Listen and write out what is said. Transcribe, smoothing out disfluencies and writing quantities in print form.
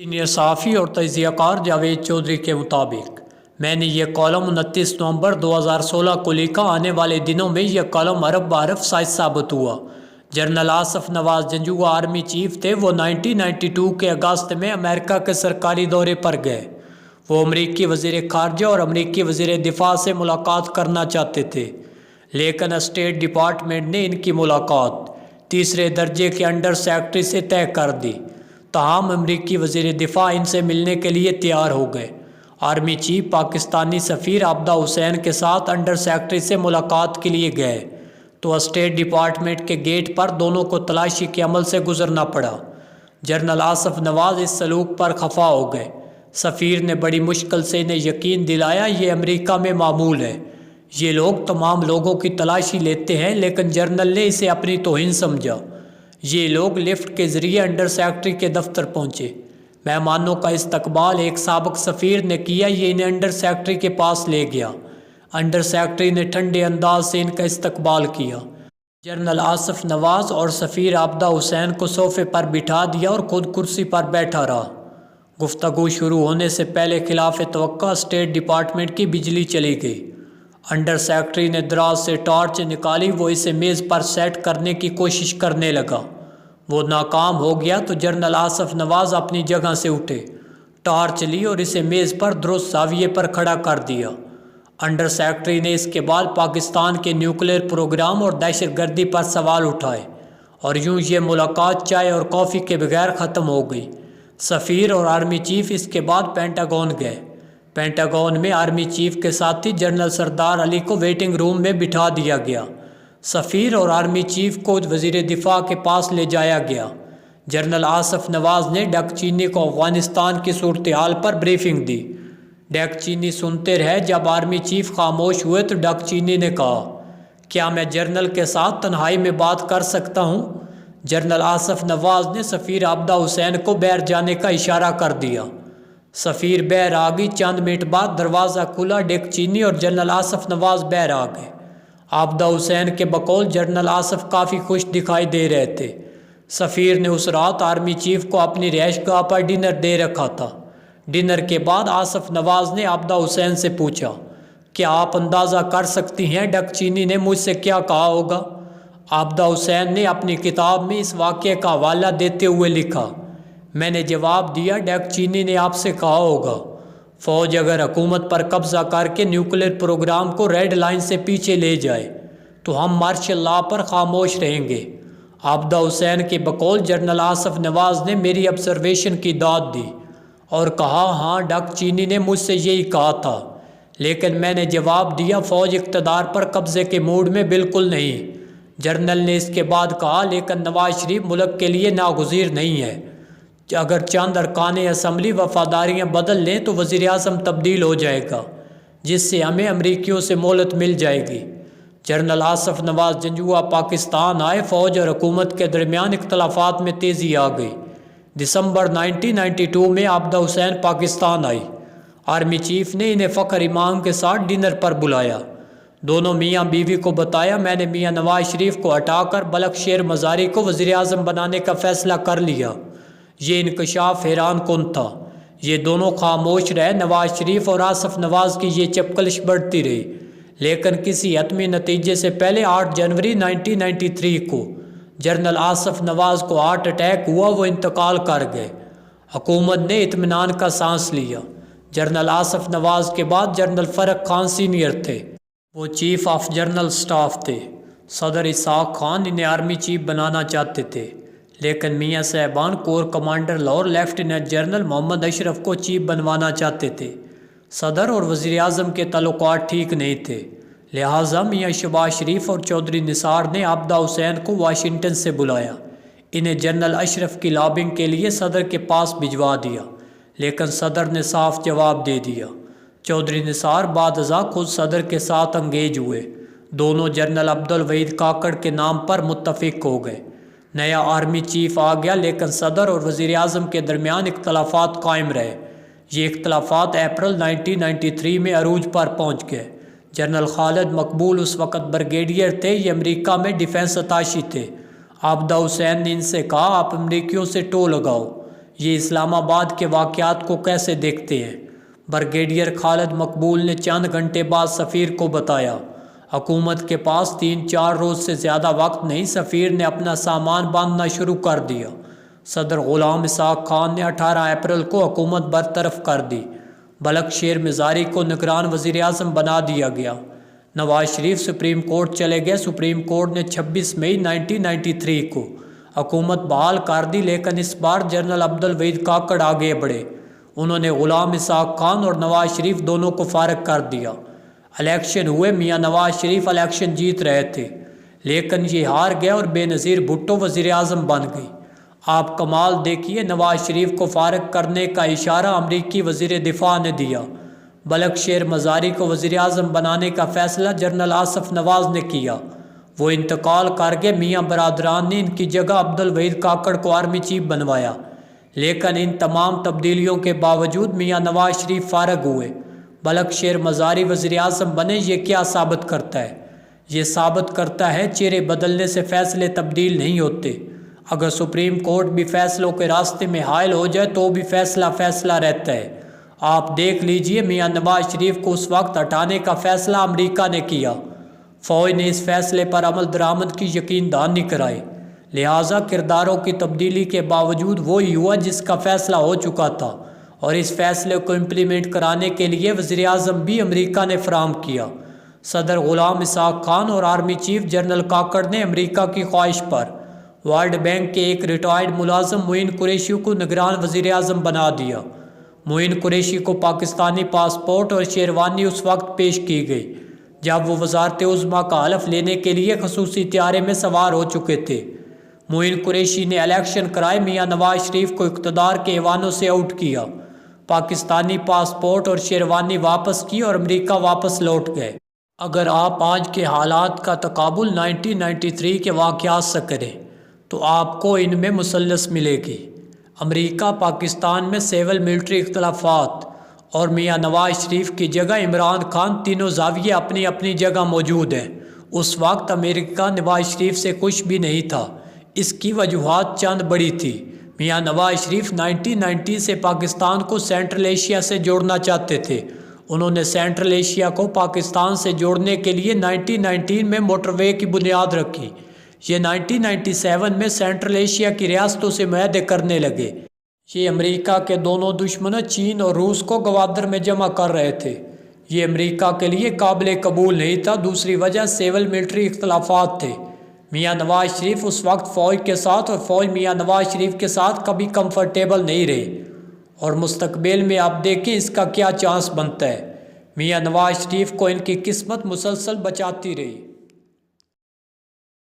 Senior صحافی اور تجزیہ کار جاوید چودھری کے مطابق میں نے یہ کالم 29 نومبر 2016 کو لکھا۔ آنے والے دنوں میں یہ کالم ارب بعرف سائز ثابت ہوا۔ جنرل آصف نواز جنجوعہ آرمی چیف تھے۔ وہ 1992 کے اگست میں امریکہ کے سرکاری دورے پر گئے۔ وہ امریکی وزیر خارجہ اور امریکی وزیر دفاع سے ملاقات کرنا چاہتے تھے، لیکن اسٹیٹ ڈپارٹمنٹ نے ان کی ملاقات تیسرے درجے کے انڈر سیکرٹری سے طے کر دی۔ تاہم امریکی وزیر دفاع ان سے ملنے کے لیے تیار ہو گئے۔ آرمی چیف پاکستانی سفیر عابدہ حسین کے ساتھ انڈر سیکرٹری سے ملاقات کے لیے گئے تو اسٹیٹ ڈپارٹمنٹ کے گیٹ پر دونوں کو تلاشی کے عمل سے گزرنا پڑا۔ جنرل آصف نواز اس سلوک پر خفا ہو گئے۔ سفیر نے بڑی مشکل سے انہیں یقین دلایا یہ امریکہ میں معمول ہے، یہ لوگ تمام لوگوں کی تلاشی لیتے ہیں، لیکن جنرل نے اسے اپنی توہین سمجھا۔ یہ لوگ لفٹ کے ذریعے انڈر سیکرٹری کے دفتر پہنچے۔ مہمانوں کا استقبال ایک سابق سفیر نے کیا، یہ انہیں انڈر سیکرٹری کے پاس لے گیا۔ انڈر سیکرٹری نے ٹھنڈے انداز سے ان کا استقبال کیا۔ جنرل آصف نواز اور سفیر عابدہ حسین کو صوفے پر بٹھا دیا اور خود کرسی پر بیٹھا رہا۔ گفتگو شروع ہونے سے پہلے خلاف توقع اسٹیٹ ڈپارٹمنٹ کی بجلی چلی گئی۔ انڈر سیکرٹری نے دراز سے ٹارچ نکالی۔ وہ اسے میز پر سیٹ کرنے کی کوشش کرنے لگا۔ وہ ناکام ہو گیا تو جنرل آصف نواز اپنی جگہ سے اٹھے، ٹارچ لی اور اسے میز پر درست زاویے پر کھڑا کر دیا۔ انڈر سیکرٹری نے اس کے بعد پاکستان کے نیوکلیئر پروگرام اور دہشت گردی پر سوال اٹھائے، اور یوں یہ ملاقات چائے اور کافی کے بغیر ختم ہو گئی۔ سفیر اور آرمی چیف اس کے بعد پینٹاگون گئے۔ پینٹاگون میں آرمی چیف کے ساتھی جنرل سردار علی کو ویٹنگ روم میں بٹھا دیا گیا۔ سفیر اور آرمی چیف کو وزیر دفاع کے پاس لے جایا گیا۔ جنرل آصف نواز نے ڈک چینی کو افغانستان کی صورتحال پر بریفنگ دی۔ ڈک چینی سنتے رہے۔ جب آرمی چیف خاموش ہوئے تو ڈک چینی نے کہا، کیا میں جنرل کے ساتھ تنہائی میں بات کر سکتا ہوں؟ جنرل آصف نواز نے سفیر عابدہ حسین کو باہر جانے کا اشارہ کر دیا۔ سفیر باہر آ گئی۔ چند منٹ بعد دروازہ کھلا۔ ڈک چینی اور جنرل آصف نواز باہر آ گئے۔ عابدہ حسین کے بقول جنرل آصف کافی خوش دکھائی دے رہے تھے۔ سفیر نے اس رات آرمی چیف کو اپنی رہائش گاہ پر ڈنر دے رکھا تھا۔ ڈنر کے بعد آصف نواز نے عابدہ حسین سے پوچھا، کیا آپ اندازہ کر سکتی ہیں ڈک چینی نے مجھ سے کیا کہا ہوگا؟ عابدہ حسین نے اپنی کتاب میں اس واقعے کا حوالہ دیتے ہوئے لکھا، میں نے جواب دیا ڈک چینی نے آپ سے کہا ہوگا، فوج اگر حکومت پر قبضہ کر کے نیوکلیئر پروگرام کو ریڈ لائن سے پیچھے لے جائے تو ہم مارشل لا پر خاموش رہیں گے۔ عابدہ حسین کے بقول جنرل آصف نواز نے میری آبزرویشن کی داد دی اور کہا، ہاں ڈک چینی نے مجھ سے یہی کہا تھا، لیکن میں نے جواب دیا فوج اقتدار پر قبضے کے موڈ میں بالکل نہیں۔ جنرل نے اس کے بعد کہا، لیکن نواز شریف ملک کے لیے ناگزیر نہیں ہے۔ اگر چند ارکان اسمبلی وفاداریاں بدل لیں تو وزیر اعظم تبدیل ہو جائے گا، جس سے ہمیں امریکیوں سے مہلت مل جائے گی۔ جنرل آصف نواز جنجوعہ پاکستان آئے۔ فوج اور حکومت کے درمیان اختلافات میں تیزی آ گئی۔ دسمبر 1992 میں عابدہ حسین پاکستان آئی۔ آرمی چیف نے انہیں فخر امام کے ساتھ ڈنر پر بلایا۔ دونوں میاں بیوی کو بتایا، میں نے میاں نواز شریف کو ہٹا کر بلخ شیر مزاری کو وزیر اعظم بنانے کا فیصلہ کر لیا۔ یہ انکشاف حیران کن تھا۔ یہ دونوں خاموش رہے۔ نواز شریف اور آصف نواز کی یہ چپکلش بڑھتی رہی، لیکن کسی حتمی نتیجے سے پہلے 8 جنوری 1993 کو جنرل آصف نواز کو ہارٹ اٹیک ہوا۔ وہ انتقال کر گئے۔ حکومت نے اطمینان کا سانس لیا۔ جنرل آصف نواز کے بعد جنرل فرق خان سینئر تھے۔ وہ چیف آف جنرل سٹاف تھے۔ صدر اسحاق خان انہیں آرمی چیف بنانا چاہتے تھے، لیکن میاں صاحبان corps commander Lahore lieutenant general Muhammad Ashraf کو چیف بنوانا چاہتے تھے۔ صدر اور وزیر اعظم کے تعلقات ٹھیک نہیں تھے، لہٰذا میاں شہباز شریف اور چودھری نثار نے عابدہ حسین کو واشنگٹن سے بلایا۔ انہیں جنرل اشرف کی لابنگ کے لیے صدر کے پاس بھجوا دیا، لیکن صدر نے صاف جواب دے دیا۔ چودھری نثار بعد ازاں خود صدر کے ساتھ انگیج ہوئے۔ دونوں جنرل عبدالوحید کاکڑ کے نام پر متفق ہو گئے۔ نیا آرمی چیف آ گیا، لیکن صدر اور وزیر اعظم کے درمیان اختلافات قائم رہے۔ یہ اختلافات اپریل 1993 میں عروج پر پہنچ گئے۔ جنرل خالد مقبول اس وقت بریگیڈیئر تھے۔ یہ امریکہ میں ڈیفنس اتاشی تھے۔ عابدہ حسین نے ان سے کہا، آپ امریکیوں سے ٹو لگاؤ، یہ اسلام آباد کے واقعات کو کیسے دیکھتے ہیں؟ بریگیڈیئر خالد مقبول نے چند گھنٹے بعد سفیر کو بتایا، حکومت کے پاس 3-4 روز سے زیادہ وقت نہیں، سفیر نے اپنا سامان باندھنا شروع کر دیا۔ صدر غلام اسحاق خان نے 18 اپریل کو حکومت برطرف کر دی، بلخ شیر مزاری کو نگران وزیر اعظم بنا دیا گیا۔ نواز شریف سپریم کورٹ چلے گئے۔ سپریم کورٹ نے 26 مئی 1993 کو حکومت بحال کر دی، لیکن اس بار جنرل عبدالوحید کاکڑ آگے بڑھے۔ انہوں نے غلام اسحاق خان اور نواز شریف دونوں کو فارغ کر دیا۔ الیکشن ہوئے، میاں نواز شریف الیکشن جیت رہے تھے، لیکن یہ ہار گئے اور بے نظیر بھٹو وزیر اعظم بن گئی۔ آپ کمال دیکھیے، نواز شریف کو فارغ کرنے کا اشارہ امریکی وزیر دفاع نے دیا۔ بلخ شیر مزاری کو وزیر اعظم بنانے کا فیصلہ جنرل آصف نواز نے کیا۔ وہ انتقال کر گئے۔ میاں برادران نے ان کی جگہ عبدالوحید کاکڑ کو آرمی چیف بنوایا، لیکن ان تمام تبدیلیوں کے باوجود میاں نواز شریف فارغ ہوئے۔ بلخ شیر مزاری وزیر اعظم بنے۔ یہ کیا ثابت کرتا ہے؟ یہ ثابت کرتا ہے چہرے بدلنے سے فیصلے تبدیل نہیں ہوتے۔ اگر سپریم کورٹ بھی فیصلوں کے راستے میں حائل ہو جائے تو بھی فیصلہ رہتا ہے۔ آپ دیکھ لیجئے، میاں نواز شریف کو اس وقت ہٹانے کا فیصلہ امریکہ نے کیا۔ فوج نے اس فیصلے پر عمل درآمد کی یقین دہانی کرائی، لہٰذا کرداروں کی تبدیلی کے باوجود وہی ہوا جس کا فیصلہ ہو چکا تھا، اور اس فیصلے کو امپلیمنٹ کرانے کے لیے وزیر اعظم بھی امریکہ نے فراہم کیا۔ صدر غلام اسحاق خان اور آرمی چیف جنرل کاکڑ نے امریکہ کی خواہش پر ورلڈ بینک کے ایک ریٹائرڈ ملازم معین قریشی کو نگران وزیر اعظم بنا دیا۔ معین قریشی کو پاکستانی پاسپورٹ اور شیروانی اس وقت پیش کی گئی جب وہ وزارت عظمیٰ کا حلف لینے کے لیے خصوصی طیارے میں سوار ہو چکے تھے۔ معین قریشی نے الیکشن کرائے، میاں نواز شریف کو اقتدار کے ایوانوں سے آؤٹ کیا، پاکستانی پاسپورٹ اور شیروانی واپس کی اور امریکہ واپس لوٹ گئے۔ اگر آپ آج کے حالات کا تقابل 1993 کے واقعات سے کریں تو آپ کو ان میں مثلث ملے گی۔ امریکہ پاکستان میں سول ملٹری اختلافات اور میاں نواز شریف کی جگہ عمران خان، تینوں زاویے اپنی اپنی جگہ موجود ہیں۔ اس وقت امریکہ نواز شریف سے خوش بھی نہیں تھا۔ اس کی وجوہات چند بڑی تھی۔ میاں نواز شریف 1990 سے پاکستان کو سینٹرل ایشیا سے جوڑنا چاہتے تھے۔ انہوں نے سینٹرل ایشیا کو پاکستان سے جوڑنے کے لیے 1919 میں موٹر وے کی بنیاد رکھی۔ یہ 1997 میں سینٹرل ایشیا کی ریاستوں سے معاہدے کرنے لگے۔ یہ امریکہ کے دونوں دشمنوں چین اور روس کو گوادر میں جمع کر رہے تھے۔ یہ امریکہ کے لیے قابل قبول نہیں تھا۔ دوسری وجہ سول ملٹری اختلافات تھے۔ میاں نواز شریف اس وقت فوج کے ساتھ اور فوج میاں نواز شریف کے ساتھ کبھی کمفرٹیبل نہیں رہی، اور مستقبل میں آپ دیکھیں اس کا کیا چانس بنتا ہے۔ میاں نواز شریف کو ان کی قسمت مسلسل بچاتی رہی۔